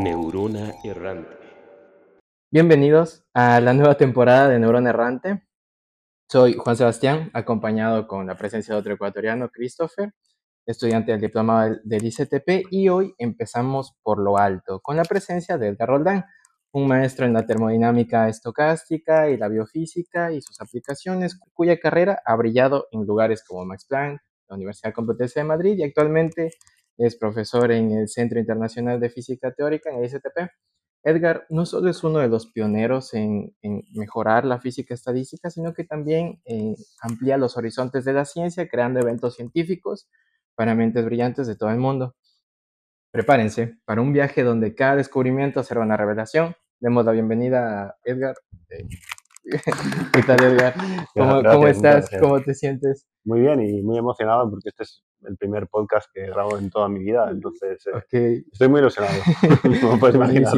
Neurona Errante. Bienvenidos a la nueva temporada de Neurona Errante. Soy Juan Sebastián, acompañado con la presencia de otro ecuatoriano, Christopher, estudiante del diplomado del ICTP, y hoy empezamos por lo alto, con la presencia de Edgar Roldán, un maestro en la termodinámica estocástica y la biofísica y sus aplicaciones, cuya carrera ha brillado en lugares como Max Planck, la Universidad Complutense de Madrid, y actualmente es profesor en el Centro Internacional de Física Teórica en el ICTP. Edgar no solo es uno de los pioneros en mejorar la física estadística, sino que también amplía los horizontes de la ciencia, creando eventos científicos para mentes brillantes de todo el mundo. Prepárense para un viaje donde cada descubrimiento será una revelación. Demos la bienvenida a Edgar. ¿Qué tal, Edgar? ¿Cómo estás? ¿Cómo te sientes? Muy bien y muy emocionado porque este es el primer podcast que grabo en toda mi vida, entonces estoy muy ilusionado, como puedes imaginar.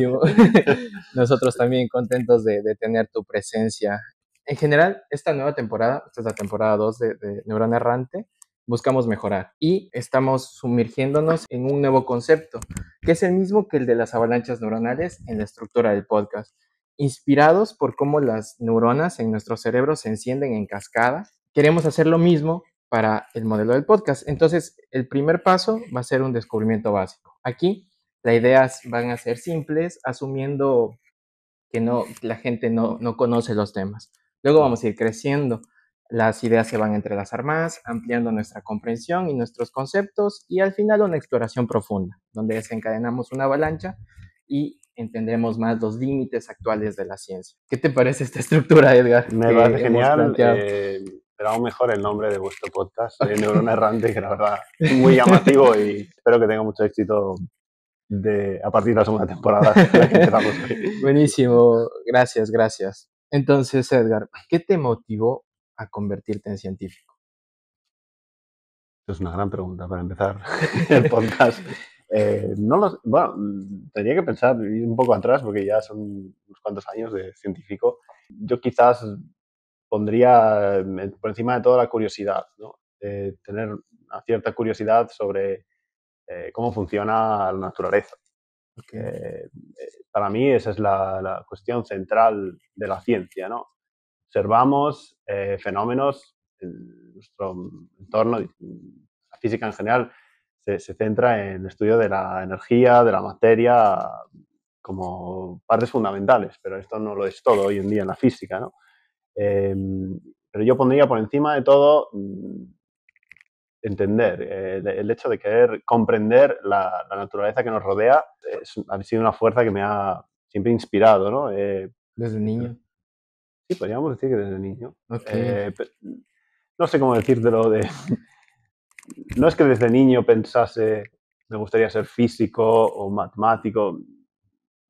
Nosotros también contentos de tener tu presencia. En general, esta nueva temporada, esta es la temporada 2 de Neurona Errante, buscamos mejorar y estamos sumergiéndonos en un nuevo concepto, que es el mismo que el de las avalanchas neuronales en la estructura del podcast, inspirados por cómo las neuronas en nuestro cerebro se encienden en cascada. Queremos hacer lo mismo para el modelo del podcast. Entonces, el primer paso va a ser un descubrimiento básico. Aquí, las ideas van a ser simples, asumiendo que la gente no conoce los temas. Luego vamos a ir creciendo. Las ideas se van a entrelazar más, ampliando nuestra comprensión y nuestros conceptos, y al final una exploración profunda, donde desencadenamos una avalancha y entendemos más los límites actuales de la ciencia. ¿Qué te parece esta estructura, Edgar? Me parece genial, pero aún mejor el nombre de vuestro podcast, Neurona Errante, que la verdad es muy llamativo y espero que tenga mucho éxito a partir de la segunda temporada. Buenísimo, gracias. Entonces, Edgar, ¿qué te motivó a convertirte en científico? Es una gran pregunta para empezar el podcast. Tendría que pensar, ir un poco atrás, porque ya son unos cuantos años de científico. Yo quizás pondría por encima de todo la curiosidad, ¿no? Tener una cierta curiosidad sobre cómo funciona la naturaleza. Okay. Para mí esa es la cuestión central de la ciencia, ¿no? Observamos fenómenos en nuestro entorno. La física en general se centra en el estudio de la energía, de la materia, como partes fundamentales, pero esto no lo es todo hoy en día en la física, ¿no? Pero yo pondría por encima de todo entender, el hecho de querer comprender la naturaleza que nos rodea ha sido una fuerza que me ha siempre inspirado, ¿no? ¿Desde niño? Sí, podríamos decir que desde niño. Okay. No sé cómo decírtelo. No es que desde niño pensase me gustaría ser físico o matemático.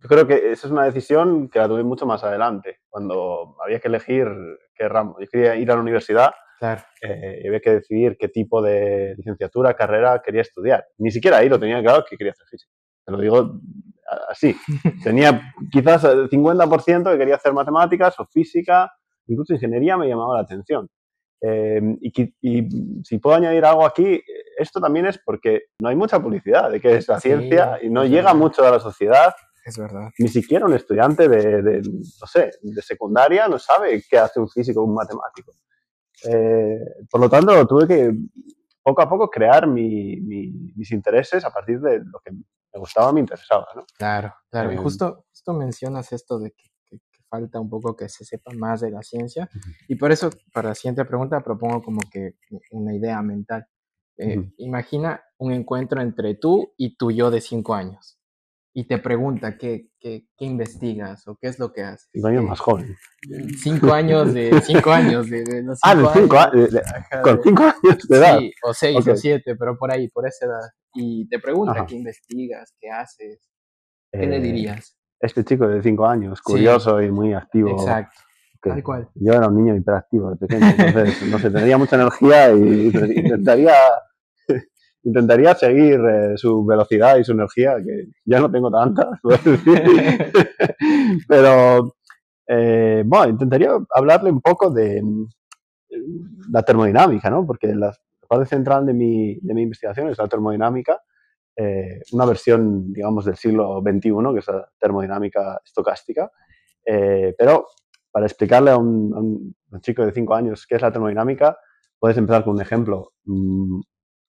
Yo creo que esa es una decisión que la tuve mucho más adelante, cuando había que elegir qué ramo. Yo quería ir a la universidad. Claro. Y había que decidir qué tipo de licenciatura, carrera quería estudiar. Ni siquiera ahí lo tenía claro que quería hacer física. Te lo digo así. Tenía quizás el 50% que quería hacer matemáticas o física, incluso ingeniería me llamaba la atención. Y si puedo añadir algo aquí, esto también es porque no hay mucha publicidad de qué es la ciencia y no llega mucho a la sociedad. Es verdad. Ni siquiera un estudiante de secundaria no sabe qué hace un físico o un matemático. Por lo tanto, tuve que poco a poco crear mis intereses a partir de lo que me gustaba, me interesaba, ¿no? Claro. Y justo mencionas esto de que falta un poco que se sepa más de la ciencia, y por eso, para la siguiente pregunta, propongo como que una idea mental. Imagina un encuentro entre tú y tu yo de 5 años, y te pregunta qué investigas o qué es lo que haces. 5 años más joven. 5 años de los 5 años. Con 5 años de edad. Sí, o 6 o 7, pero por ahí, por esa edad. Y te pregunta qué investigas, qué haces. ¿Qué le dirías? Este chico de 5 años, curioso y muy activo. Exacto, tal cual. Yo era un niño hiperactivo de pequeño, entonces, no sé, tendría mucha energía y intentaría seguir su velocidad y su energía, que ya no tengo tanta, pero intentaría hablarle un poco de la termodinámica, ¿no? Porque la parte central de mi investigación es la termodinámica, una versión, digamos, del siglo XXI, que es la termodinámica estocástica, pero para explicarle a un chico de 5 años qué es la termodinámica, puedes empezar con un ejemplo,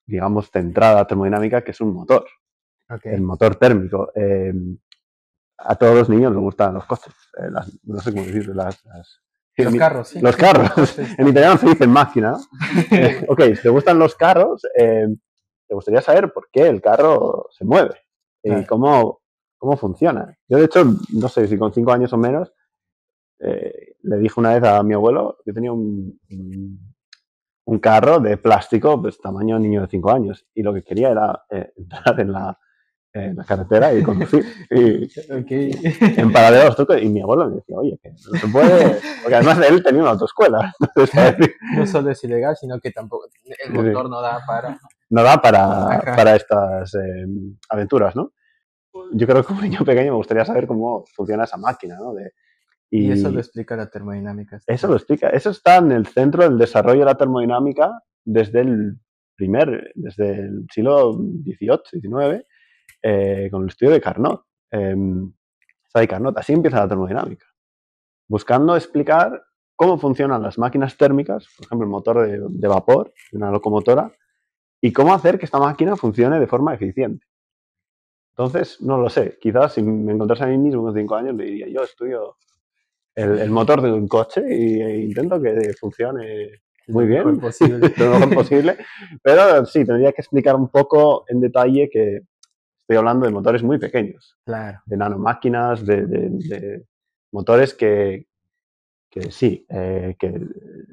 digamos, de entrada termodinámica, que es un motor, el Ok. motor térmico. A todos los niños les gustan los coches, no sé cómo decirlo, Los carros, sí, los sí, carros. los coches En también. italiano se dice máquina, ¿no? Ok, si te gustan los carros, te gustaría saber por qué el carro se mueve y Claro. cómo funciona. Yo, de hecho, no sé si con 5 años o menos, le dije una vez a mi abuelo que tenía un carro de plástico, pues tamaño niño de 5 años, y lo que quería era entrar en la carretera y conducir. Y Ok. en paralelo los trucos, y mi abuelo me decía, oye, que no se puede, porque además él tenía una autoescuela. Entonces, No solo es ilegal, sino que tampoco el motor no da para. no da para Ajá. estas aventuras, ¿no? Yo creo que como niño pequeño me gustaría saber cómo funciona esa máquina, ¿no? Y eso lo Y explica la termodinámica. eso lo explica, eso está en el centro del desarrollo de la termodinámica desde el siglo XVIII, XIX, con el estudio de Carnot. De Carnot, así empieza la termodinámica, buscando explicar cómo funcionan las máquinas térmicas, por ejemplo, el motor de vapor de una locomotora, y cómo hacer que esta máquina funcione de forma eficiente. Entonces, no lo sé, quizás si me encontrase a mí mismo con 5 años, le diría, yo estudio el motor de un coche e intento que funcione Lo muy mejor bien, posible. lo mejor posible, pero sí, tendría que explicar un poco en detalle que estoy hablando de motores muy pequeños, Claro. de nanomáquinas, de motores que sí, que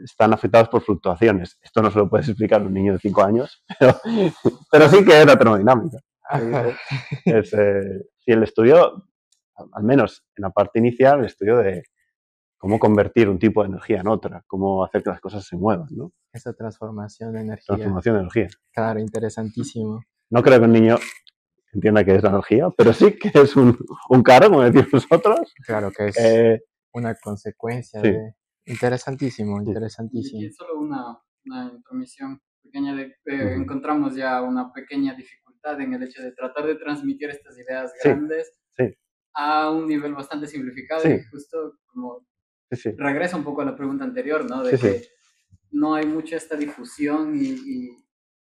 están afectados por fluctuaciones. Esto no se lo puedes explicar a un niño de 5 años, pero sí que es la termodinámica. Ajá. Si el estudio, al menos en la parte inicial, el estudio de cómo convertir un tipo de energía en otra, cómo hacer que las cosas se muevan, ¿no? Esa transformación de energía. Transformación de energía. Claro, interesantísimo. No creo que un niño entienda qué es la energía, pero sí que es un carro, como decimos nosotros. Claro que es Eh, una consecuencia sí, de... Interesantísimo, sí. Y aquí interesantísimo. solo una intromisión pequeña. Uh-huh. Encontramos ya una pequeña dificultad en el hecho de tratar de transmitir estas ideas Sí, grandes sí, a un nivel bastante simplificado sí, y justo como sí, sí, regresa un poco a la pregunta anterior, ¿no? sí, De sí, que no hay mucha esta difusión y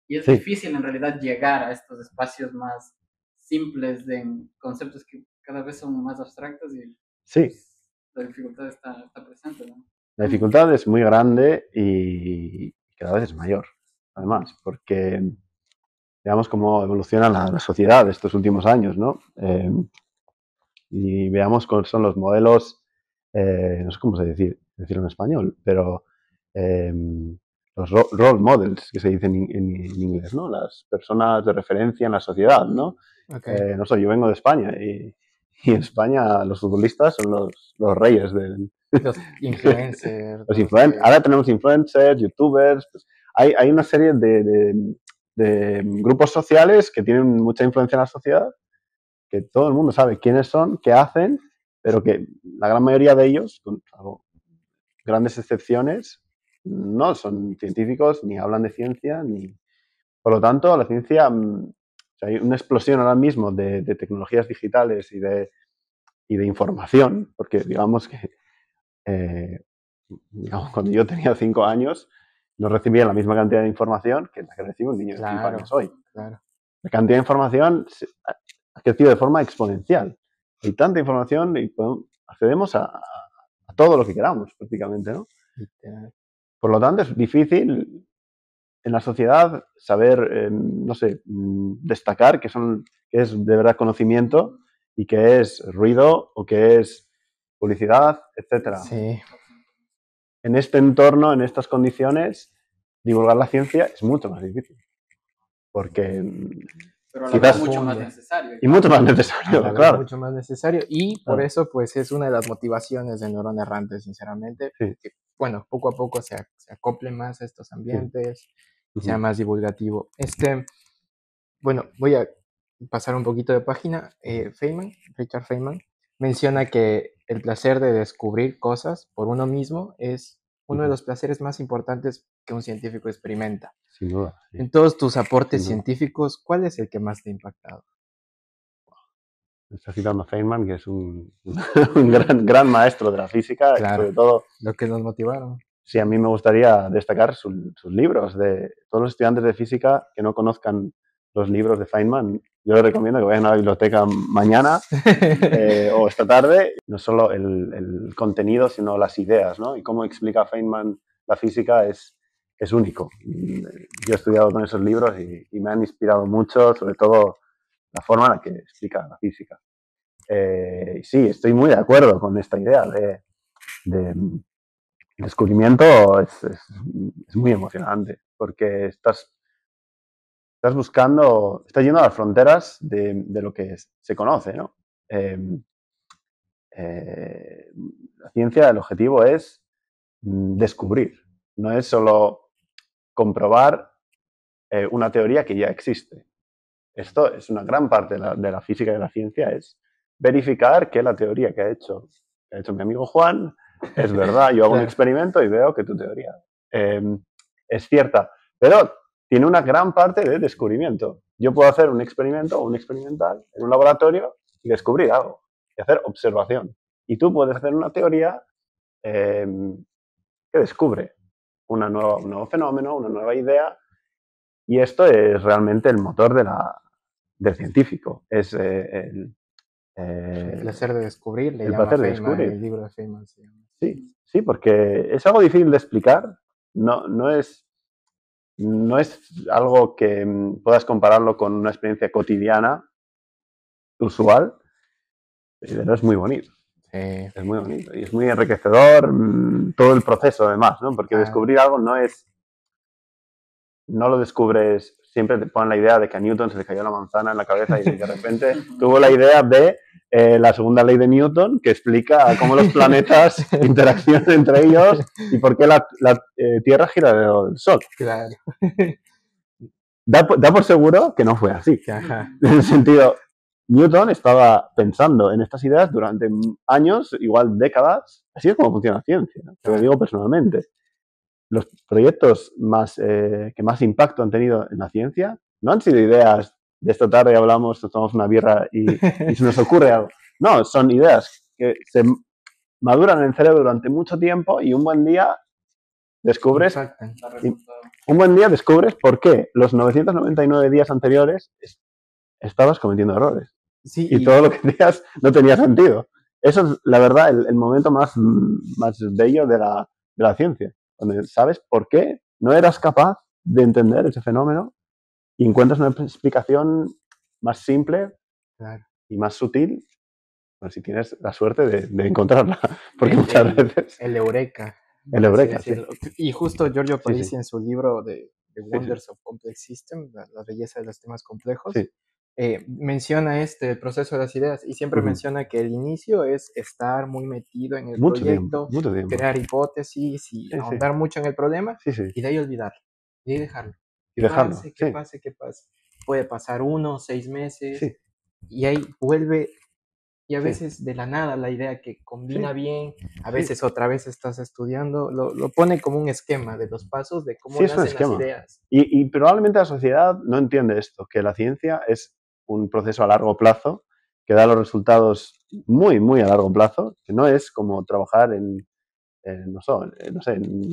es sí, difícil en realidad llegar a estos espacios más simples de conceptos que cada vez son más abstractos y sí. pues, la dificultad está presente, ¿no? La dificultad es muy grande y cada vez es mayor, además, porque veamos cómo evoluciona la sociedad estos últimos años, ¿no? Y veamos cuáles son los modelos, no sé cómo se decirlo en español, pero eh, los role models que se dicen en inglés, ¿no? Las personas de referencia en la sociedad, ¿no? Ok. No sé, yo vengo de España y en España los futbolistas son los reyes del... Los influencers, los los que... ahora tenemos influencers, youtubers, pues hay una serie de grupos sociales que tienen mucha influencia en la sociedad, que todo el mundo sabe quiénes son, qué hacen, pero que la gran mayoría de ellos, con grandes excepciones, no son científicos, ni hablan de ciencia, ni... Por lo tanto, la ciencia, o sea, hay una explosión ahora mismo de tecnologías digitales y de información, porque digamos que eh, digamos, cuando yo tenía 5 años, no recibía la misma cantidad de información que la que recibe un niño de 5 años Claro, hoy. claro. La cantidad de información ha crecido de forma exponencial. Hay tanta información y accedemos a todo lo que queramos prácticamente, ¿no? Literal. Por lo tanto, es difícil en la sociedad saber, no sé, destacar qué es de verdad conocimiento y qué es ruido o qué es publicidad, etcétera. Sí, En este entorno, en estas condiciones, divulgar la ciencia es mucho más difícil. Porque pero a la vez quizás... mucho más profundo. necesario. Y mucho más A necesario, la vez claro. mucho más necesario y por Claro. eso pues es una de las motivaciones de Neurona Errante, sinceramente, Sí, que bueno, poco a poco se acople más a estos sí. ambientes y sea Uh-huh. más divulgativo. Bueno, voy a pasar un poquito de página. Richard Feynman, menciona que el placer de descubrir cosas por uno mismo es uno de los placeres más importantes que un científico experimenta. Sin duda. Sí. En todos tus aportes Sin duda. científicos, ¿cuál es el que más te ha impactado? Está citando a Feynman, que es un gran maestro de la física, y Claro. sobre todo, Lo que nos motivaron. sí, a mí me gustaría destacar sus libros. De todos los estudiantes de física que no conozcan los libros de Feynman, yo les recomiendo que vayan a la biblioteca mañana o esta tarde. No solo el contenido, sino las ideas, ¿no? Y cómo explica Feynman la física es único. Yo he estudiado con esos libros y me han inspirado mucho, sobre todo la forma en la que explica la física. Sí, estoy muy de acuerdo con esta idea de descubrimiento. Es muy emocionante porque estás buscando, estás yendo a las fronteras de lo que se conoce, ¿no? La ciencia, el objetivo es descubrir, no es solo comprobar una teoría que ya existe. Esto es una gran parte de la física y de la ciencia, es verificar que la teoría que ha hecho mi amigo Juan es verdad. Yo hago un experimento y veo que tu teoría es cierta, pero tiene una gran parte de descubrimiento. Yo puedo hacer un experimento o un experimental en un laboratorio y descubrir algo, y hacer observación. Y tú puedes hacer una teoría que descubre un nuevo fenómeno, una nueva idea, y esto es realmente el motor del científico. Es el placer de descubrir, le el llama placer de Feynman, descubrir. el libro de Feynman se llama. Sí, porque es algo difícil de explicar. No es algo que puedas compararlo con una experiencia cotidiana, usual, pero es muy bonito. Sí. Es muy bonito y es muy enriquecedor todo el proceso, además, ¿no? Porque descubrir algo no lo descubres, siempre te ponen la idea de que a Newton se le cayó la manzana en la cabeza y de repente tuvo la idea de la segunda ley de Newton, que explica cómo los planetas interaccionan entre ellos y por qué la Tierra gira alrededor del Sol. Claro. Da por seguro que no fue así. Ajá. En el sentido, Newton estaba pensando en estas ideas durante años, igual décadas. Así es como funciona la ciencia, ¿no? Te lo digo personalmente. Los proyectos que más impacto han tenido en la ciencia no han sido ideas de esta tarde hablamos, tomamos una birra y se nos ocurre algo. No, son ideas que se maduran en el cerebro durante mucho tiempo y un buen día descubres por qué los 999 días anteriores estabas cometiendo errores. Sí, y todo lo que hacías no tenía sentido. Eso es, la verdad, el momento más bello de la ciencia, donde sabes por qué no eras capaz de entender ese fenómeno y encuentras una explicación más simple y más sutil, pues si tienes la suerte de encontrarla, porque muchas veces... El eureka. El eureka, sí. Y justo Giorgio Parisi en su libro de Wonders of Complex Systems, la belleza de los temas complejos, menciona el proceso de las ideas y siempre menciona que el inicio es estar muy metido en el proyecto, mucho tiempo. Crear hipótesis y ahondar mucho en el problema y de ahí olvidarlo, y de ahí dejarlo. ¿Qué pase? Puede pasar 1, 6 meses y ahí vuelve. Y a veces de la nada la idea que combina bien, a veces otra vez estás estudiando, lo pone como un esquema de los pasos de cómo nacen las ideas. Y probablemente la sociedad no entiende esto, que la ciencia es un proceso a largo plazo, que da los resultados muy, muy a largo plazo, que no es como trabajar en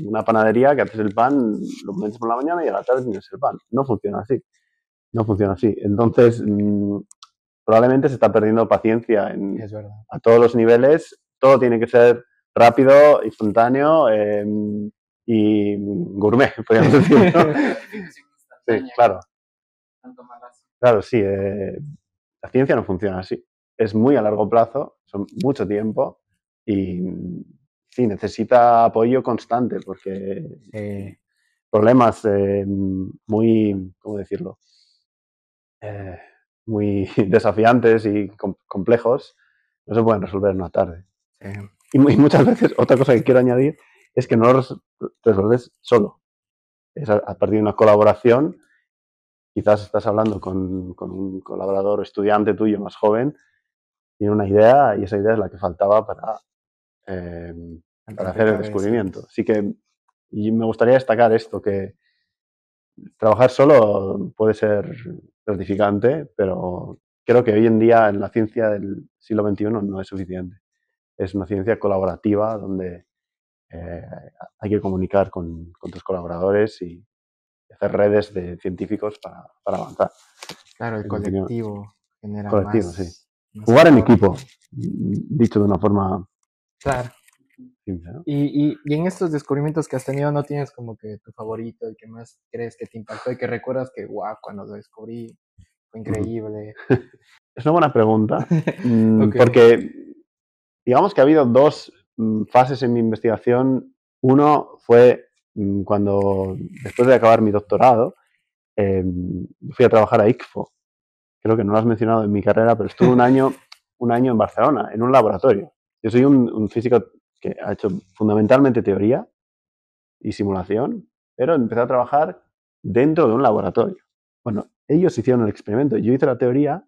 una panadería que haces el pan, lo metes por la mañana y a la tarde tienes el pan. No funciona así. No funciona así. Entonces... probablemente se está perdiendo paciencia a todos los niveles. Todo tiene que ser rápido, instantáneo y gourmet, podríamos decir, ¿no? Sí, claro. Claro, sí. La ciencia no funciona así. Es muy a largo plazo, son mucho tiempo y sí, necesita apoyo constante porque problemas muy, ¿cómo decirlo? Muy desafiantes y complejos, no se pueden resolver en una tarde. Y muchas veces, otra cosa que quiero añadir, es que no lo resuelves solo. Es a partir de una colaboración. Quizás estás hablando con un colaborador o estudiante tuyo más joven, tiene una idea y esa idea es la que faltaba para para hacer el descubrimiento. Así que y me gustaría destacar esto, que trabajar solo puede ser gratificante, pero creo que hoy en día en la ciencia del siglo XXI no es suficiente. Es una ciencia colaborativa donde hay que comunicar con tus colaboradores y hacer redes de científicos para avanzar. Claro, el colectivo genera colectivo, más, sí. más Jugar en ahorro. equipo, dicho de una forma Claro. simple, ¿no? Y en estos descubrimientos que has tenido, ¿no tienes como que tu favorito, el que más crees que te impactó y que recuerdas que, wow, cuando lo descubrí fue increíble? Es una buena pregunta, Ok. porque digamos que ha habido dos fases en mi investigación. Uno fue cuando, después de acabar mi doctorado, fui a trabajar a ICFO. Creo que no lo has mencionado en mi carrera, pero estuve un año en Barcelona, en un laboratorio. Yo soy un físico que ha hecho fundamentalmente teoría y simulación, pero empecé a trabajar dentro de un laboratorio. Bueno, ellos hicieron el experimento, yo hice la teoría.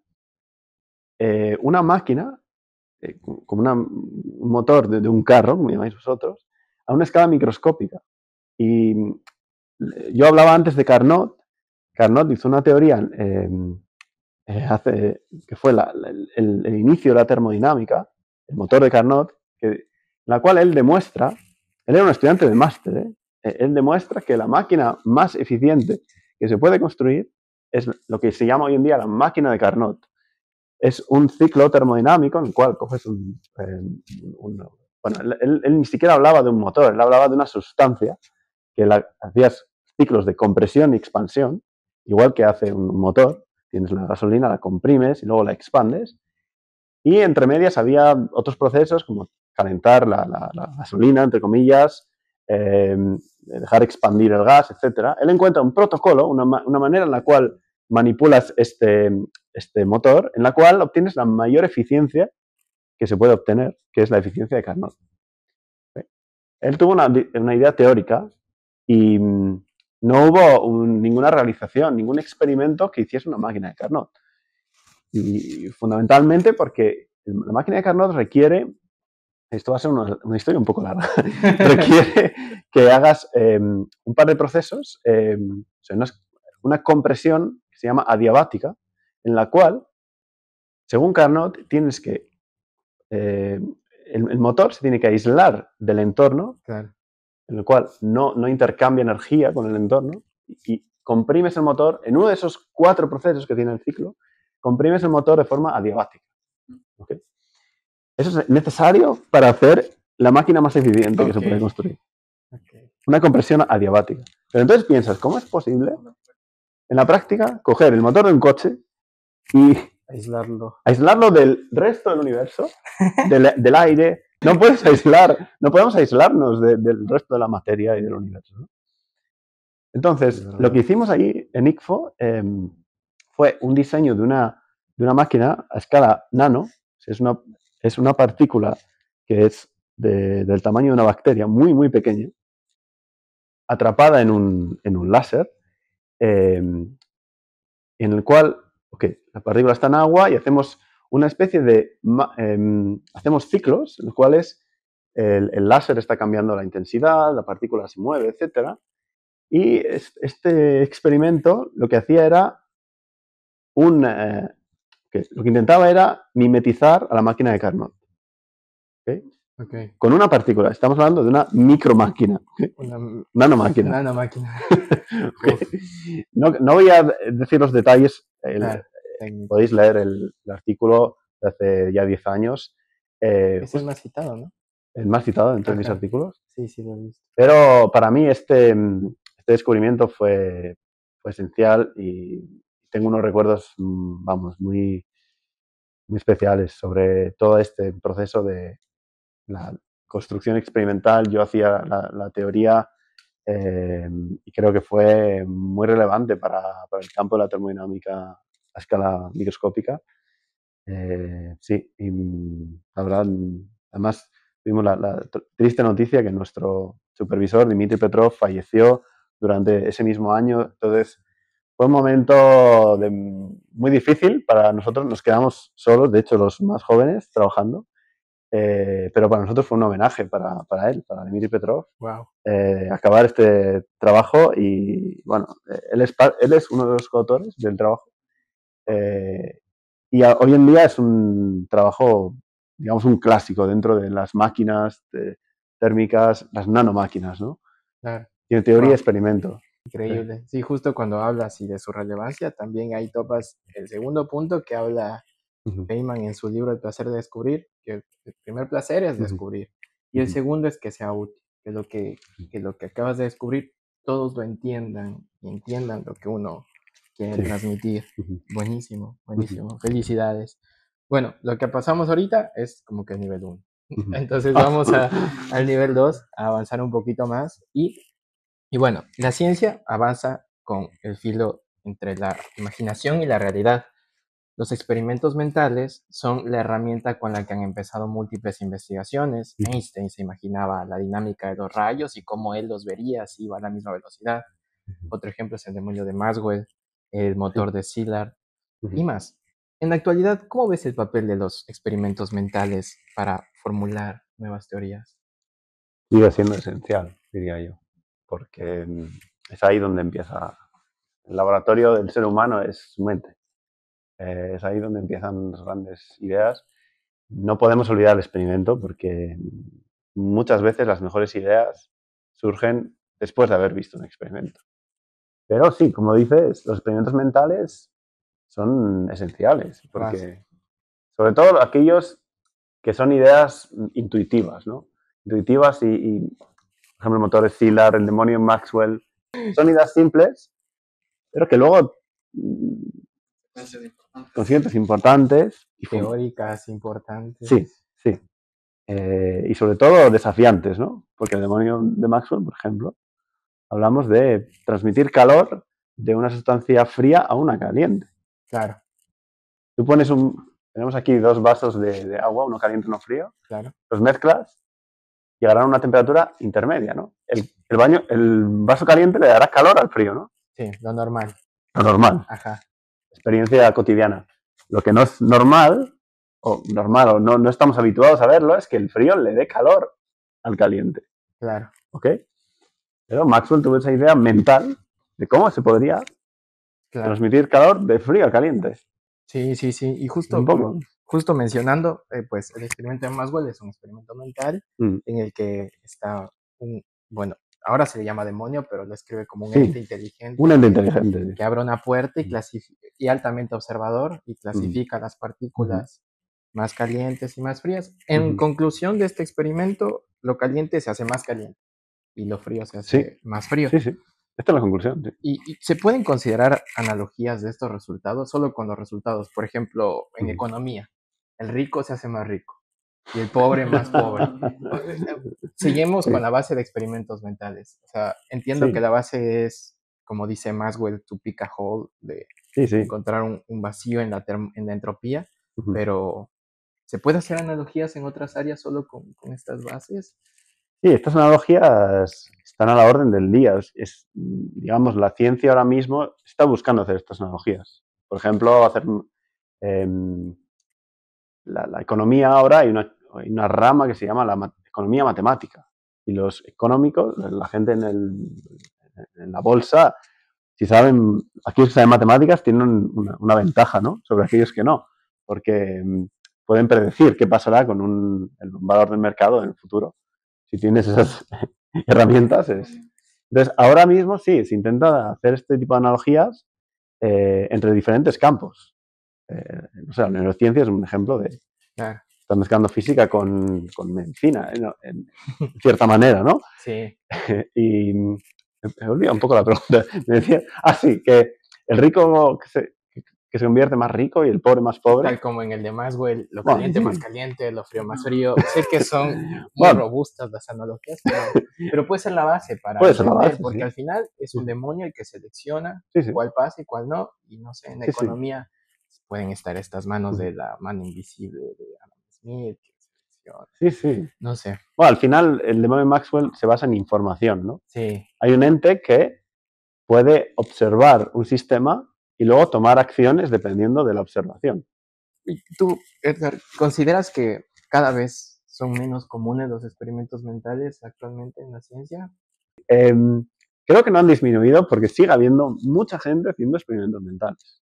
Una máquina, como un motor de un carro, como llamáis vosotros, a una escala microscópica. Y yo hablaba antes de Carnot. Carnot hizo una teoría que fue el inicio de la termodinámica, el motor de Carnot, en la cual él demuestra, él era un estudiante de máster, él demuestra que la máquina más eficiente que se puede construir es lo que se llama hoy en día la máquina de Carnot. Es un ciclo termodinámico en el cual coges bueno, él ni siquiera hablaba de un motor, él hablaba de una sustancia que hacías ciclos de compresión y expansión, igual que hace un motor. Tienes la gasolina, la comprimes y luego la expandes. Y entre medias había otros procesos como calentar la gasolina, entre comillas, dejar expandir el gas, etc. Él encuentra un protocolo, una manera en la cual manipulas este motor, en la cual obtienes la mayor eficiencia que se puede obtener, que es la eficiencia de Carnot. Él tuvo una idea teórica y no hubo ninguna realización, ningún experimento que hiciese una máquina de Carnot. Y fundamentalmente porque la máquina de Carnot requiere, esto va a ser una historia un poco larga, requiere que hagas un par de procesos, o sea, una compresión que se llama adiabática, en la cual, según Carnot, tienes que, el motor se tiene que aislar del entorno, Claro. en el cual no intercambia energía con el entorno, y comprimes el motor en uno de esos 4 procesos que tiene el ciclo, comprimes el motor de forma adiabática. ¿Okay? Eso es necesario para hacer la máquina más eficiente que se puede construir. Okay. Una compresión adiabática. Pero entonces piensas, ¿cómo es posible en la práctica coger el motor de un coche y aislarlo del resto del universo, del aire? No podemos aislarnos del resto de la materia y del universo, ¿no? Entonces, lo que hicimos ahí en ICFO fue un diseño de una máquina a escala nano. Es una partícula que es del tamaño de una bacteria, muy, muy pequeña, atrapada en un láser, en el cual, la partícula está en agua y hacemos una especie de, hacemos ciclos en los cuales el láser está cambiando la intensidad, la partícula se mueve, etc. Y este experimento lo que hacía era lo que intentaba era mimetizar a la máquina de Carnot. Okay. Con una partícula. Estamos hablando de una micromáquina. Una nanomáquina. Nanomáquina. No voy a decir los detalles. Claro, podéis leer el artículo de hace ya 10 años. Es el más citado, ¿no? El más citado entre mis artículos. Sí, lo he visto. Pero para mí este descubrimiento fue esencial y tengo unos recuerdos, vamos, muy, muy especiales sobre todo este proceso de la construcción experimental. Yo hacía la teoría y creo que fue muy relevante para el campo de la termodinámica a escala microscópica. Sí, y la verdad, además tuvimos la triste noticia que nuestro supervisor, Dmitry Petrov, falleció durante ese mismo año. Entonces, fue un momento muy difícil para nosotros. Nos quedamos solos, de hecho, los más jóvenes, trabajando. pero para nosotros fue un homenaje para él, para Dmitry Petrov, Wow. acabar este trabajo y, bueno, él es uno de los coautores del trabajo y hoy en día es un trabajo, digamos, un clásico dentro de las máquinas térmicas, las nanomáquinas, ¿no? Claro. Tiene teoría y Wow. experimento. Increíble. Sí, justo cuando hablas y de su relevancia, también ahí topas el segundo punto que habla Feynman en su libro El placer de descubrir, que el primer placer es descubrir, y el segundo es que sea útil, que lo que acabas de descubrir todos lo entiendan y entiendan lo que uno quiere transmitir. Buenísimo, buenísimo. Felicidades. Bueno, lo que pasamos ahorita es como que el nivel 1. Entonces vamos al nivel 2, a avanzar un poquito más y bueno, la ciencia avanza con el filo entre la imaginación y la realidad. Los experimentos mentales son la herramienta con la que han empezado múltiples investigaciones. Einstein se imaginaba la dinámica de los rayos y cómo él los vería si iba a la misma velocidad. Otro ejemplo es el demonio de Maxwell, el motor de Szilard y más. En la actualidad, ¿cómo ves el papel de los experimentos mentales para formular nuevas teorías? Sigue siendo esencial, diría yo, porque es ahí donde empieza. El laboratorio del ser humano es su mente. Es ahí donde empiezan las grandes ideas. No podemos olvidar el experimento porque muchas veces las mejores ideas surgen después de haber visto un experimento. Pero sí, como dices, los experimentos mentales son esenciales, porque sobre todo aquellos que son ideas intuitivas, ¿no? Intuitivas por ejemplo, el motor de Szilard, el demonio Maxwell, son ideas simples, pero que luego conscientes importantes. Teóricas importantes. Sí, sí. Y sobre todo desafiantes, ¿no? Porque el demonio de Maxwell, por ejemplo, hablamos de transmitir calor de una sustancia fría a una caliente. Claro. Tú tenemos aquí 2 vasos de agua, uno caliente y uno frío. Claro. Los mezclas, llegarán a una temperatura intermedia, ¿no? El vaso caliente le dará calor al frío, ¿no? Sí, lo normal. Lo normal. Ajá. Experiencia cotidiana. Lo que no es normal o no estamos habituados a verlo es que el frío le dé calor al caliente. Claro. ¿Ok? Pero Maxwell tuvo esa idea mental de cómo se podría transmitir calor de frío a caliente. Sí, sí, sí. Y justo mencionando, pues el experimento de Maxwell es un experimento mental en el que está bueno, ahora se le llama demonio, pero lo escribe como un ente inteligente. Un ente inteligente. Que abre una puerta y altamente observador y clasifica las partículas más calientes y más frías. En conclusión de este experimento, lo caliente se hace más caliente y lo frío se hace más frío. Sí, sí. Esta es la conclusión. Sí. Y se pueden considerar analogías de estos resultados solo con los resultados. Por ejemplo, en economía, el rico se hace más rico y el pobre más pobre. Seguimos con la base de experimentos mentales. O sea, entiendo que la base es, como dice Maxwell, to pick a hole, de encontrar un vacío en la entropía, pero ¿se puede hacer analogías en otras áreas solo con estas bases? Sí, estas analogías están a la orden del día. Digamos, la ciencia ahora mismo está buscando hacer estas analogías. Por ejemplo, hacer la economía ahora, hay una rama que se llama la economía matemática. Y los económicos, la gente en la bolsa, si saben, aquellos que saben matemáticas tienen una ventaja, ¿no?, sobre aquellos que no, porque pueden predecir qué pasará con el valor del mercado en el futuro. Si tienes esas herramientas. Entonces, ahora mismo sí, se intenta hacer este tipo de analogías entre diferentes campos. O sea, la neurociencia es un ejemplo de... Están mezclando física con medicina, en cierta manera, ¿no? Sí. Y me he olvidado un poco la pregunta. Me decía, sí, que el rico que se convierte más rico y el pobre más pobre. Tal como en el de Maxwell, lo caliente más caliente, lo frío más frío. Sé que son muy robustas las analogías, pero puede ser la base para entender, porque al final es un demonio el que selecciona cuál pasa y cuál no, y no sé, en economía pueden estar estas manos de la mano invisible de Adam Smith, que selecciona. Sí, sí. No sé. Bueno, al final el demonio de Maxwell se basa en información, ¿no? Sí. Hay un ente que puede observar un sistema y luego tomar acciones dependiendo de la observación. ¿Y tú, Edgar, consideras que cada vez son menos comunes los experimentos mentales actualmente en la ciencia? Creo que no han disminuido porque sigue habiendo mucha gente haciendo experimentos mentales.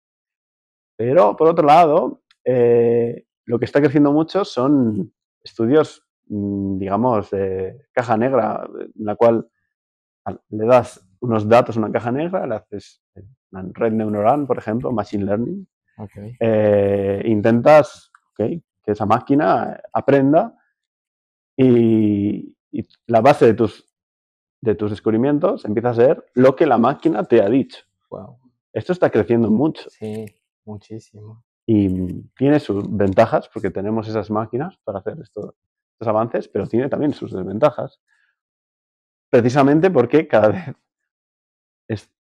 Pero, por otro lado, lo que está creciendo mucho son estudios, digamos, de caja negra, en la cual le das unos datos a una caja negra, le haces una red neuronal, por ejemplo, machine learning, Okay. intentas que esa máquina aprenda y la base de tus descubrimientos empieza a ser lo que la máquina te ha dicho. Wow. Esto está creciendo mucho. Sí, muchísimo. Y tiene sus ventajas, porque tenemos esas máquinas para hacer estos avances, pero tiene también sus desventajas. Precisamente porque cada vez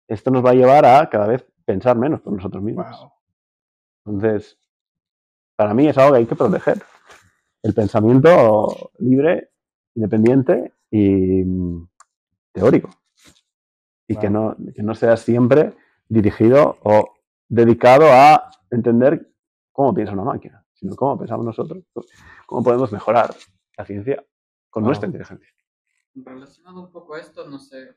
esto nos va a llevar a cada vez pensar menos por nosotros mismos. Wow. Entonces, para mí es algo que hay que proteger. El pensamiento libre, independiente y teórico. Y Wow. que no sea siempre dirigido o dedicado a entender cómo piensa una máquina, sino cómo pensamos nosotros, cómo podemos mejorar la ciencia con nuestra inteligencia. Relacionado un poco a esto, no sé,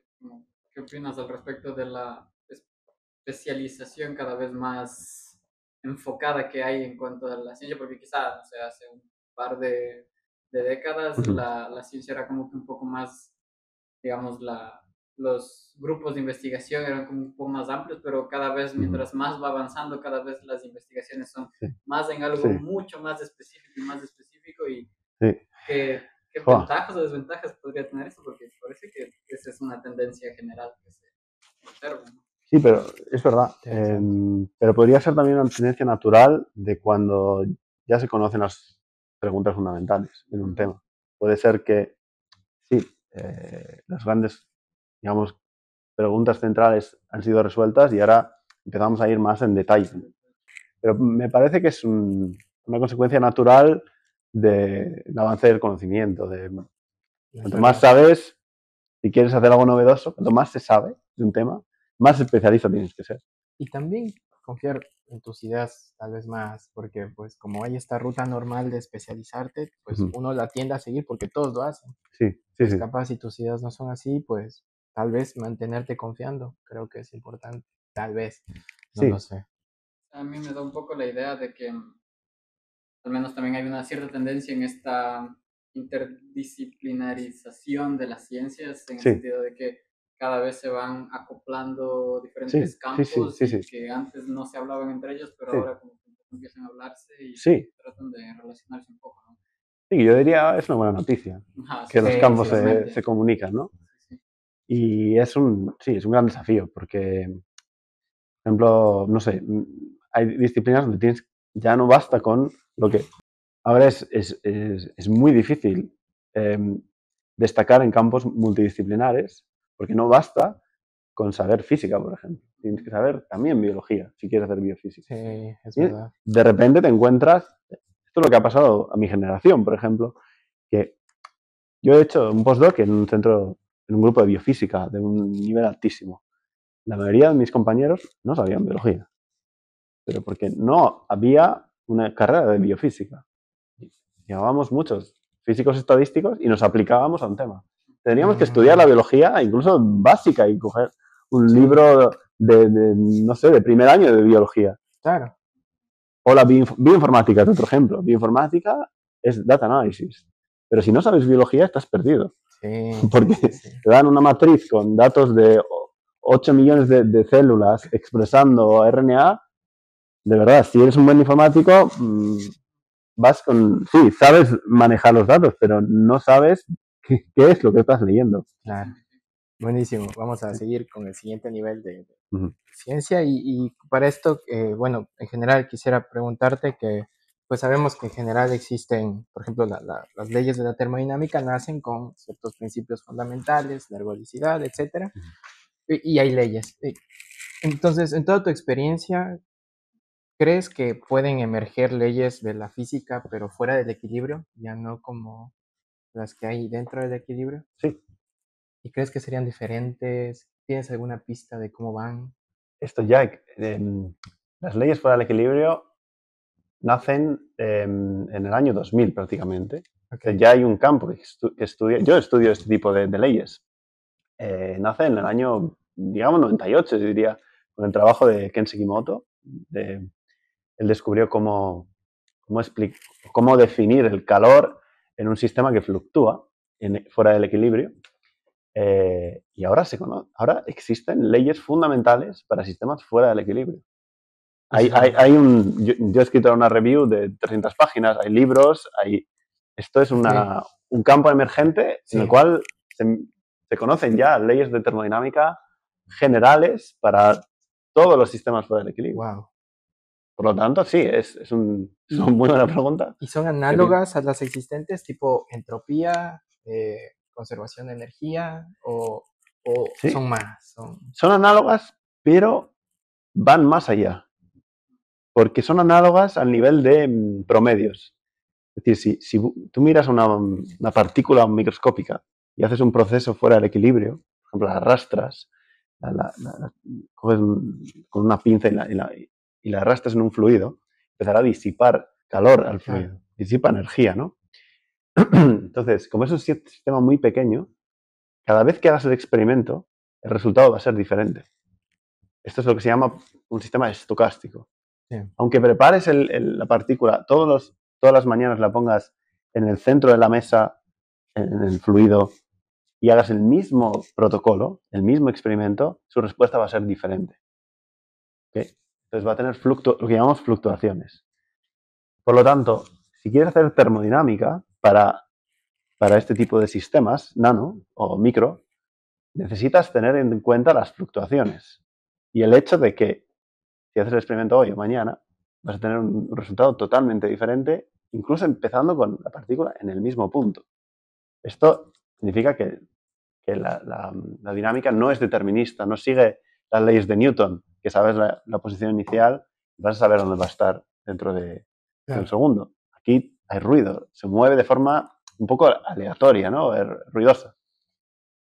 ¿qué opinas al respecto de la especialización cada vez más enfocada que hay en cuanto a la ciencia? Porque quizá, no sé, hace un par de décadas la ciencia era como que un poco más, digamos, los grupos de investigación eran como un poco más amplios, pero cada vez, mientras más va avanzando, cada vez las investigaciones son más en algo mucho más específico y ¿qué ventajas o desventajas podría tener esto? Porque parece que esa es una tendencia general que se observa, ¿no? Sí, pero es verdad. Pero podría ser también una tendencia natural de cuando ya se conocen las preguntas fundamentales en un tema. Puede ser que, sí, las grandes, digamos, preguntas centrales han sido resueltas y ahora empezamos a ir más en detalle. Pero me parece que es una consecuencia natural del avance del conocimiento. Cuanto más sabes, si quieres hacer algo novedoso, cuanto más se sabe de un tema, más especialista tienes que ser. Y también confiar en tus ideas tal vez más, porque pues como hay esta ruta normal de especializarte, pues uno la tiende a seguir porque todos lo hacen. Sí, pues capaz si tus ideas no son así, pues tal vez mantenerte confiando, creo que es importante. Tal vez, no lo sé. A mí me da un poco la idea de que al menos también hay una cierta tendencia en esta interdisciplinarización de las ciencias, en el sentido de que cada vez se van acoplando diferentes campos que antes no se hablaban entre ellos, pero ahora como que empiezan a hablarse y tratan de relacionarse un poco, ¿no? Sí, yo diría es una buena noticia, que los campos se comunican, ¿no? Y es un gran desafío, porque, por ejemplo, no sé, hay disciplinas donde ya no basta con lo que... Ahora es muy difícil destacar en campos multidisciplinares, porque no basta con saber física, por ejemplo. Tienes que saber también biología, si quieres hacer biofísica. Sí, es verdad. De repente te encuentras... Esto es lo que ha pasado a mi generación, por ejemplo, que yo he hecho un postdoc en un centro, en un grupo de biofísica de un nivel altísimo. La mayoría de mis compañeros no sabían biología, pero porque no había una carrera de biofísica. Llevábamos muchos físicos estadísticos y nos aplicábamos a un tema. Teníamos que estudiar la biología, incluso básica, y coger un libro no sé, de primer año de biología. Claro. O la bioinformática, es otro ejemplo. Bioinformática es data analysis. Pero si no sabes biología, estás perdido. Porque te dan una matriz con datos de 8 millones de células expresando RNA. De verdad, si eres un buen informático, sí, sabes manejar los datos, pero no sabes qué es lo que estás leyendo. Claro. Buenísimo. Vamos a seguir con el siguiente nivel de ciencia y para esto, bueno, en general quisiera preguntarte que, pues sabemos que en general existen, por ejemplo, las leyes de la termodinámica nacen con ciertos principios fundamentales, la ergodicidad, etcétera, y hay leyes. Entonces, en toda tu experiencia, ¿crees que pueden emerger leyes de la física, pero fuera del equilibrio, ya no como las que hay dentro del equilibrio? Sí. ¿Y crees que serían diferentes? ¿Tienes alguna pista de cómo van? Esto ya, las leyes fuera del equilibrio nacen en el año 2000 prácticamente. Ok. Ya hay un campo que estudia, yo estudio este tipo de leyes. Nace en el año, digamos, 98, yo diría, con el trabajo de Ken Sekimoto. Él descubrió cómo definir el calor en un sistema que fluctúa fuera del equilibrio. Y ahora existen leyes fundamentales para sistemas fuera del equilibrio. Yo he escrito una review de 300 páginas, hay libros, esto es un campo emergente en el cual se conocen ya leyes de termodinámica generales para todos los sistemas fuera del equilibrio. Wow. Por lo tanto, sí, es una muy buena pregunta. ¿Y son análogas a las existentes, tipo entropía, conservación de energía, o Sí. son más? Son análogas, pero van más allá. Porque son análogas al nivel de promedios. Es decir, si tú miras una partícula microscópica y haces un proceso fuera del equilibrio, por ejemplo, la arrastras, la coges con una pinza y la arrastras en un fluido, empezará a disipar calor al fluido, disipa energía, ¿no? Entonces, como es un sistema muy pequeño, cada vez que hagas el experimento, el resultado va a ser diferente. Esto es lo que se llama un sistema estocástico. Sí. Aunque prepares la partícula, todas las mañanas la pongas en el centro de la mesa, en el fluido, y hagas el mismo protocolo, el mismo experimento, su respuesta va a ser diferente. ¿Okay? Entonces va a tener lo que llamamos fluctuaciones. Por lo tanto, si quieres hacer termodinámica para este tipo de sistemas, nano o micro, necesitas tener en cuenta las fluctuaciones y el hecho de que si haces el experimento hoy o mañana, vas a tener un resultado totalmente diferente, incluso empezando con la partícula en el mismo punto. Esto significa que la dinámica no es determinista, no sigue las leyes de Newton, que sabes la posición inicial y vas a saber dónde va a estar dentro de un segundo. Aquí hay ruido, se mueve de forma un poco aleatoria, ¿no? Ruidosa.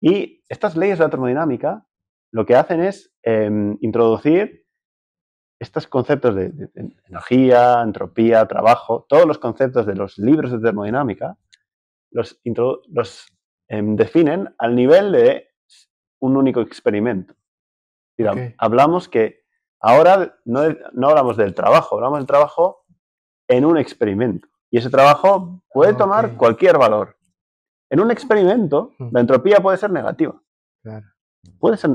Y estas leyes de la termodinámica lo que hacen es introducir estos conceptos de energía, entropía, trabajo, todos los conceptos de los libros de termodinámica, los definen al nivel de un único experimento. Okay. Hablamos que ahora no hablamos del trabajo, hablamos del trabajo en un experimento. Y ese trabajo puede tomar cualquier valor. En un experimento, la entropía puede ser negativa. Claro.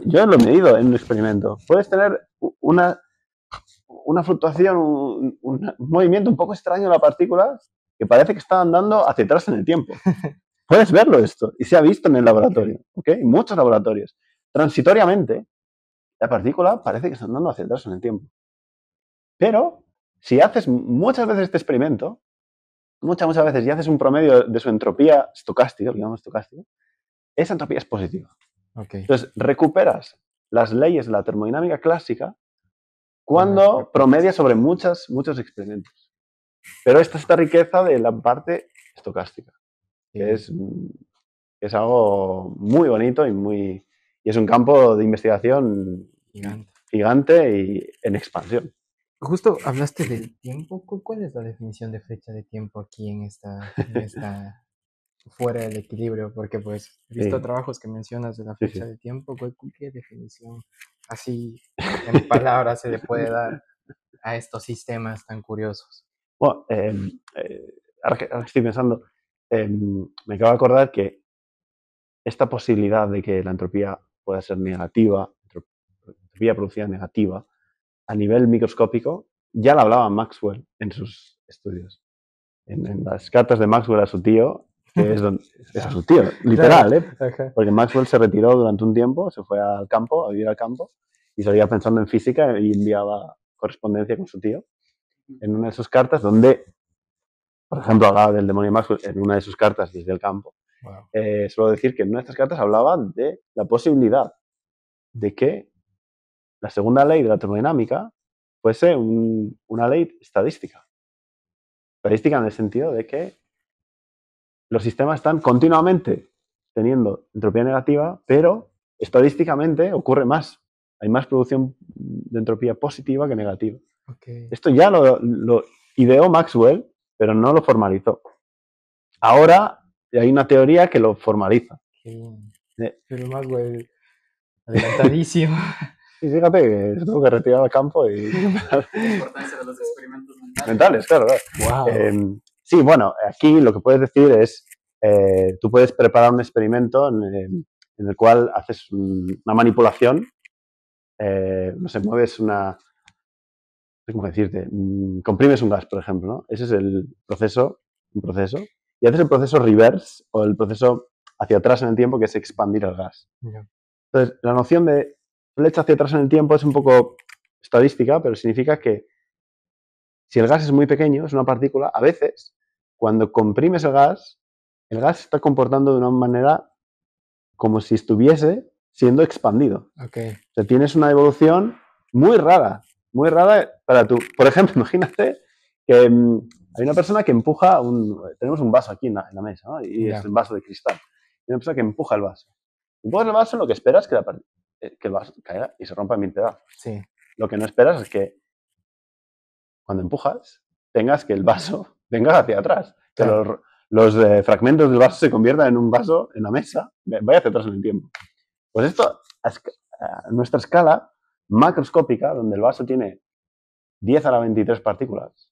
Yo lo he medido en un experimento. Puedes tener una fluctuación, un movimiento un poco extraño de la partícula que parece que está andando hacia atrás en el tiempo. Puedes verlo esto y se ha visto en el laboratorio, ¿okay? En muchos laboratorios. Transitoriamente, la partícula parece que está andando hacia atrás en el tiempo. Pero si haces muchas veces este experimento, muchas veces, y haces un promedio de su entropía estocástica, lo llamamos estocástica, esa entropía es positiva. Okay. Entonces, recuperas las leyes de la termodinámica clásica cuando promedias sobre muchos experimentos. Pero esta es esta riqueza de la parte estocástica, que es algo muy bonito y es un campo de investigación gigante y en expansión. Justo hablaste del tiempo. ¿Cuál es la definición de flecha de tiempo aquí en esta fuera del equilibrio? Porque pues he visto trabajos que mencionas de la flecha de tiempo. ¿Qué definición así en palabras se le puede dar a estos sistemas tan curiosos? Bueno, ahora que estoy pensando, me acabo de acordar que esta posibilidad de que la entropía pueda ser negativa, entropía producida negativa, a nivel microscópico, ya la hablaba Maxwell en sus estudios. En las cartas de Maxwell a su tío, que es a su tío, literal, ¿eh? Porque Maxwell se retiró durante un tiempo, se fue al campo, a vivir al campo, y seguía pensando en física y enviaba correspondencia con su tío. En una de sus cartas, donde, por ejemplo, hablaba del demonio Maxwell en una de sus cartas desde el campo, suelo decir que en una de estas cartas hablaba de la posibilidad de que la segunda ley de la termodinámica fuese una ley estadística. Estadística en el sentido de que los sistemas están continuamente teniendo entropía negativa, pero estadísticamente ocurre más. Hay más producción de entropía positiva que negativa. Okay. Esto ya lo ideó Maxwell, pero no lo formalizó. Ahora hay una teoría que lo formaliza. Pero Maxwell, adelantadísimo. Y fíjate que se tuvo que retirar al campo y... La importancia de los experimentos mentales, claro. Wow. Sí, bueno, aquí lo que puedes decir es, tú puedes preparar un experimento en el cual haces una manipulación, no sé, mueves una... No sé cómo decirte, comprimes un gas, por ejemplo, ¿no? Ese es el proceso, un proceso, y haces el proceso reverse o el proceso hacia atrás en el tiempo, que es expandir el gas. Yeah. Entonces, la noción de flecha hacia atrás en el tiempo es un poco estadística, pero significa que si el gas es muy pequeño, es una partícula, a veces, cuando comprimes el gas se está comportando de una manera como si estuviese siendo expandido. Okay. O sea, tienes una evolución muy rara para tu... Por ejemplo, imagínate que hay una persona que empuja tenemos un vaso aquí en la mesa, ¿no? Y Yeah. es un vaso de cristal. Hay una persona que empuja el vaso. Empujas el vaso, lo que esperas es que el vaso caiga y se rompa en mil pedazos. Sí. Lo que no esperas es que cuando empujas tengas que el vaso venga hacia atrás. Claro. Que los fragmentos del vaso se conviertan en un vaso en la mesa, vaya hacia atrás en el tiempo. Pues esto, a nuestra escala macroscópica, donde el vaso tiene 10 a la 23 partículas,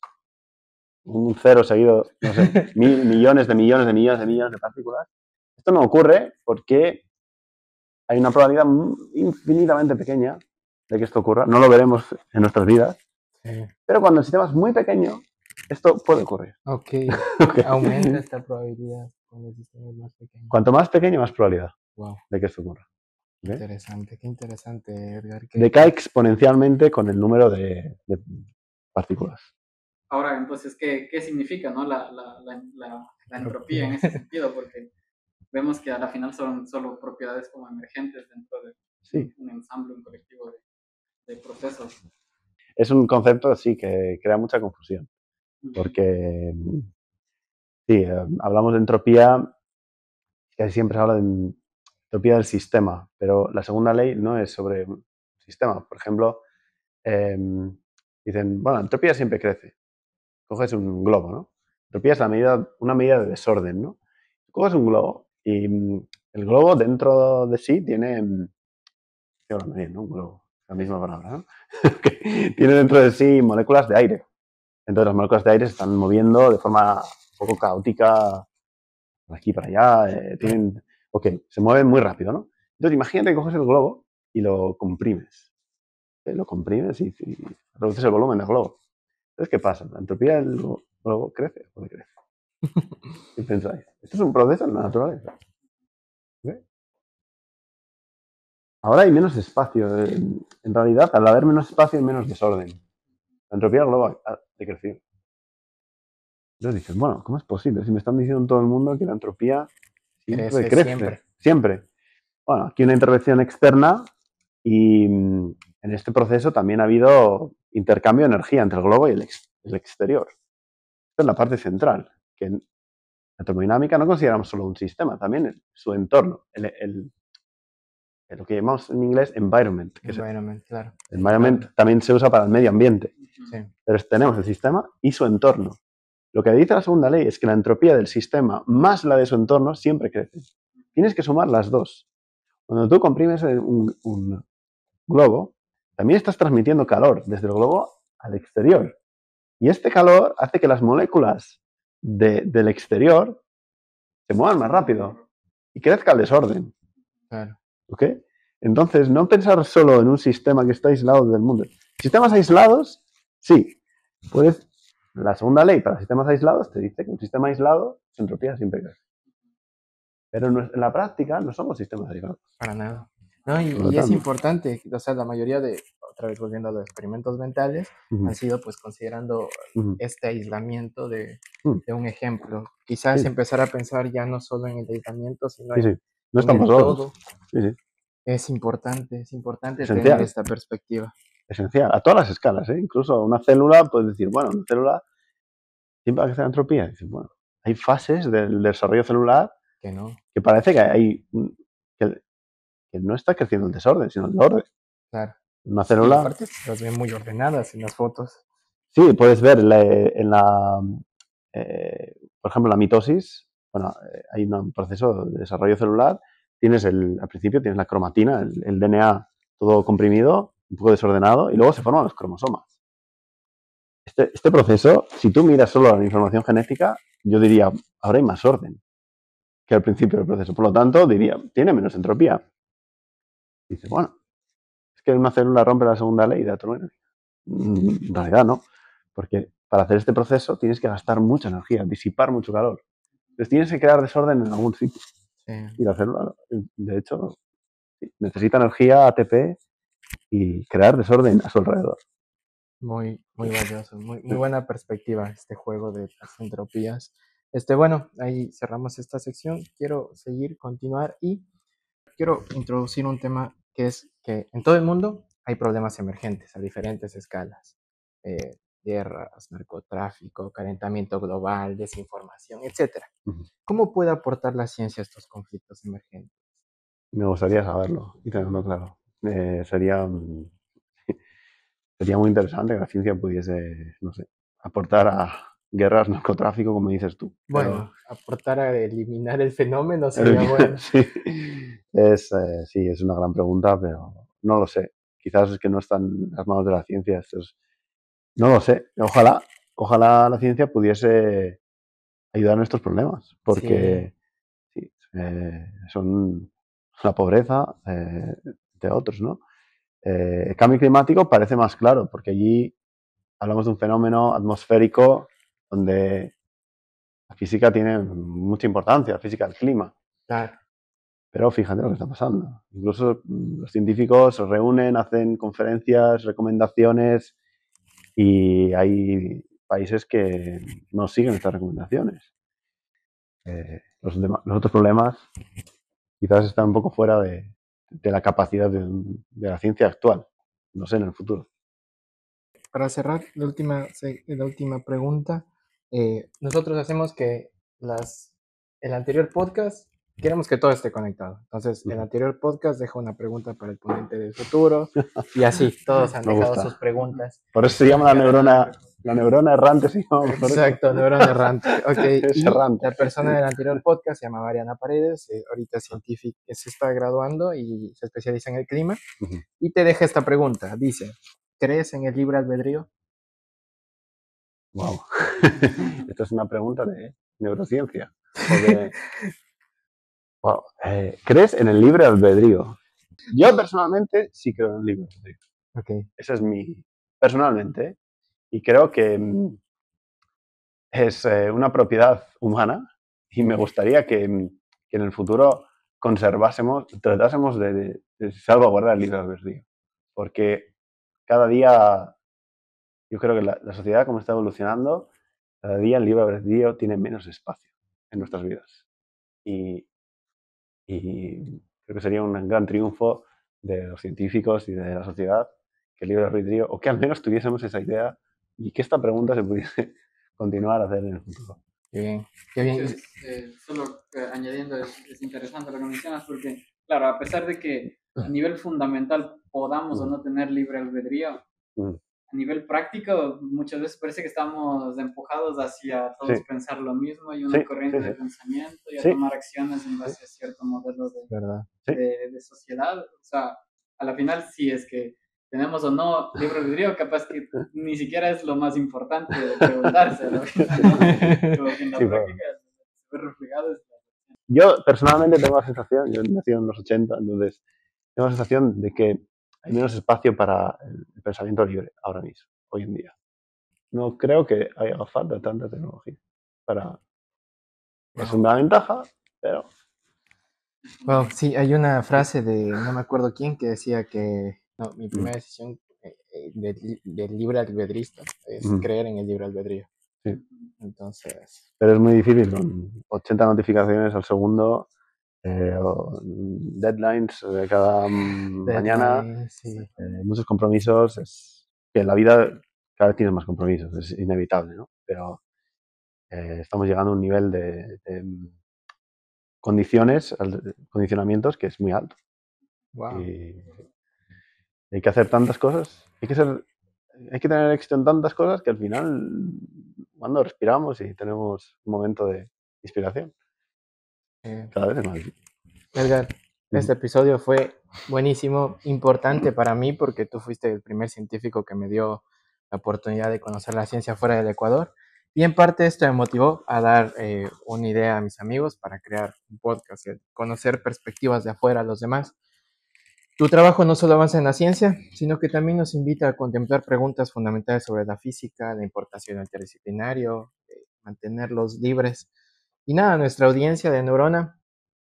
un cero seguido, no sé, millones de partículas, esto no ocurre porque hay una probabilidad infinitamente pequeña de que esto ocurra. No lo veremos en nuestras vidas. Sí. Pero cuando el sistema es muy pequeño, esto puede ocurrir. Okay. Aumenta esta probabilidad cuando el sistema es más pequeño. Cuanto más pequeño, más probabilidad de que esto ocurra. Interesante, qué interesante, Edgar. Decae exponencialmente con el número de partículas. Ahora, entonces, ¿qué significa, ¿no? la entropía en ese sentido? Porque vemos que a la final son solo propiedades como emergentes dentro de un ensamble, un colectivo de procesos. Es un concepto, sí, que crea mucha confusión. Porque, sí, hablamos de entropía, que siempre se habla de entropía del sistema, pero la segunda ley no es sobre un sistema. Por ejemplo, dicen, bueno, la entropía siempre crece. Coges un globo, ¿no? Entropía es una medida de desorden, ¿no? Coges un globo y el globo dentro de sí tiene... Estoy hablando bien, ¿no? Un globo, la misma palabra, ¿no? Tiene dentro de sí moléculas de aire. Entonces las moléculas de aire se están moviendo de forma un poco caótica, por aquí para allá, se mueven muy rápido, ¿no? Entonces imagínate que coges el globo y lo comprimes. Lo comprimes y reduces el volumen del globo. Entonces, ¿qué pasa? ¿La entropía del globo crece o decrece? ¿Qué pensáis? Esto es un proceso en la naturaleza. ¿Okay? Ahora hay menos espacio. En realidad, al haber menos espacio, hay menos desorden. La entropía del globo ha decrecido. Entonces dices, bueno, ¿cómo es posible? Si me están diciendo todo el mundo que la entropía siempre crece. Siempre. Bueno, aquí una intervención externa y en este proceso también ha habido intercambio de energía entre el globo y el exterior. Esta es la parte central, que en la termodinámica no consideramos solo un sistema, también su entorno, lo que llamamos en inglés environment. Claro. Environment también se usa para el medio ambiente. Sí. Pero tenemos el sistema y su entorno. Lo que dice la segunda ley es que la entropía del sistema más la de su entorno siempre crece. Tienes que sumar las dos. Cuando tú comprimes un globo, también estás transmitiendo calor desde el globo al exterior. Y este calor hace que las moléculas del exterior se muevan más rápido y crezca el desorden. Claro. ¿Ok? Entonces, no pensar solo en un sistema que está aislado del mundo. Sistemas aislados, sí. La segunda ley para sistemas aislados te dice que un sistema aislado, su entropía siempre crece. Pero en la práctica no somos sistemas aislados. Para nada. No, y es importante, o sea, la mayoría de, otra vez volviendo a los experimentos mentales, han sido pues considerando este aislamiento de un ejemplo. Quizás empezar a pensar ya no solo en el aislamiento, sino en el todo. Es importante tener esta perspectiva. Esencial, a todas las escalas, ¿eh? Incluso una célula, puedes decir, bueno, una célula siempre va a crecer entropía. Dices, bueno, hay fases del desarrollo celular que parece que hay que no está creciendo el desorden, sino el orden. Claro. Una célula... Aparte, las ven muy ordenadas en las fotos. Sí, puedes ver por ejemplo, la mitosis. Bueno, hay un proceso de desarrollo celular. Al principio tienes la cromatina, el DNA todo comprimido, un poco desordenado, y luego se forman los cromosomas. Este proceso, si tú miras solo la información genética, yo diría, ahora hay más orden que al principio del proceso. Por lo tanto, diría, tiene menos entropía. Dice, bueno, es que una célula rompe la segunda ley de la termodinámica. En realidad no, porque para hacer este proceso tienes que gastar mucha energía, disipar mucho calor. Entonces tienes que crear desorden en algún sitio. Sí. Y la célula, de hecho, necesita energía, ATP, y crear desorden a su alrededor. Muy valioso, muy buena perspectiva este juego de las entropías. Bueno, ahí cerramos esta sección. Quiero continuar y quiero introducir un tema que es que en todo el mundo hay problemas emergentes a diferentes escalas. Guerras, narcotráfico, calentamiento global, desinformación, etcétera. ¿Cómo puede aportar la ciencia a estos conflictos emergentes? Me gustaría saberlo y tenerlo claro. Sería muy interesante que la ciencia pudiese, no sé, aportar a guerras, narcotráfico, como dices tú. Bueno, aportar a eliminar el fenómeno sería bueno. Sí, sí, es una gran pregunta, pero no lo sé. Quizás es que no están en las manos de la ciencia. No lo sé. Ojalá la ciencia pudiese ayudar en estos problemas, porque sí, son la pobreza de otros, ¿no? El cambio climático parece más claro, porque allí hablamos de un fenómeno atmosférico donde la física tiene mucha importancia, la física del clima. Claro. Pero fíjate lo que está pasando. Incluso los científicos se reúnen, hacen conferencias, recomendaciones, y hay países que no siguen estas recomendaciones. Los otros problemas quizás están un poco fuera de la capacidad de la ciencia actual. No sé, en el futuro. Para cerrar la última pregunta, nosotros hacemos que el anterior podcast, queremos que todo esté conectado. Entonces, el anterior podcast deja una pregunta para el ponente del futuro y así, todos han Me dejado gusta. sus preguntas. Por eso se llama la neurona errante. Se llama, Exacto, neurona errante. Okay. Es Y errante. la persona del anterior podcast se llama Mariana Paredes, ahorita científica, se está graduando y se especializa en el clima. Y te deja esta pregunta, dice, ¿crees en el libre albedrío? Wow. Esta es una pregunta de neurociencia. Wow. ¿Crees en el libre albedrío? Yo personalmente sí creo en el libre albedrío. Okay. Esa es personalmente, y creo que es una propiedad humana, y me gustaría que en el futuro tratásemos de salvaguardar el libre albedrío, porque cada día yo creo que la sociedad, como está evolucionando, cada día el libre albedrío tiene menos espacio en nuestras vidas, y creo que sería un gran triunfo de los científicos y de la sociedad que el libre albedrío, o que al menos tuviésemos esa idea, y que esta pregunta se pudiese continuar a hacer en el futuro. Qué bien, qué bien. Solo añadiendo, es interesante lo que mencionas, porque, claro, a pesar de que a nivel fundamental podamos o no tener libre albedrío, a nivel práctico muchas veces parece que estamos empujados hacia todos pensar lo mismo y una corriente de pensamiento y a tomar acciones en base a cierto modelo de sociedad. O sea, a la final, si es que tenemos o no libre albedrío, capaz que ni siquiera es lo más importante de preguntarse. Lo que en la práctica se ve reflejado. Yo personalmente tengo la sensación, yo nací en los 80, entonces tengo la sensación de que hay menos espacio para el pensamiento libre ahora mismo, hoy en día. No creo que haya falta tanta tecnología para... Es una ventaja, pero... Wow, sí, hay una frase de no me acuerdo quién que decía que mi primera decisión del libre albedrista es creer en el libre albedrío. Sí. Entonces... Pero es muy difícil con 80 notificaciones al segundo, o deadlines de cada mañana, sí. muchos compromisos. Es que en la vida cada vez tienes más compromisos, es inevitable, ¿no? Pero estamos llegando a un nivel de condicionamientos que es muy alto. Wow. Y hay que hacer tantas cosas. Hay que ser hay que tener éxito en tantas cosas que al final, cuando respiramos y tenemos un momento de inspiración, cada vez es más difícil. Edgar, este episodio fue buenísimo, importante para mí porque tú fuiste el primer científico que me dio la oportunidad de conocer la ciencia fuera del Ecuador. Y en parte esto me motivó a dar una idea a mis amigos para crear un podcast, conocer perspectivas de afuera a los demás. Tu trabajo no solo avanza en la ciencia, sino que también nos invita a contemplar preguntas fundamentales sobre la física, la importación interdisciplinario, mantenerlos libres. Y nada, nuestra audiencia de Neurona,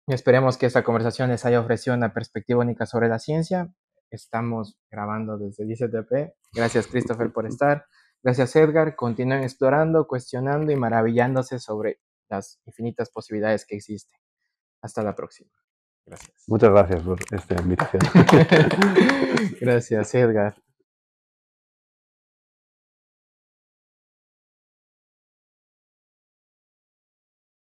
esperemos que esta conversación les haya ofrecido una perspectiva única sobre la ciencia. Estamos grabando desde el ICTP. Gracias, Christopher, por estar. Gracias, Edgar. Continúen explorando, cuestionando y maravillándose sobre las infinitas posibilidades que existen. Hasta la próxima. Gracias. Muchas gracias por esta invitación. Gracias, Edgar.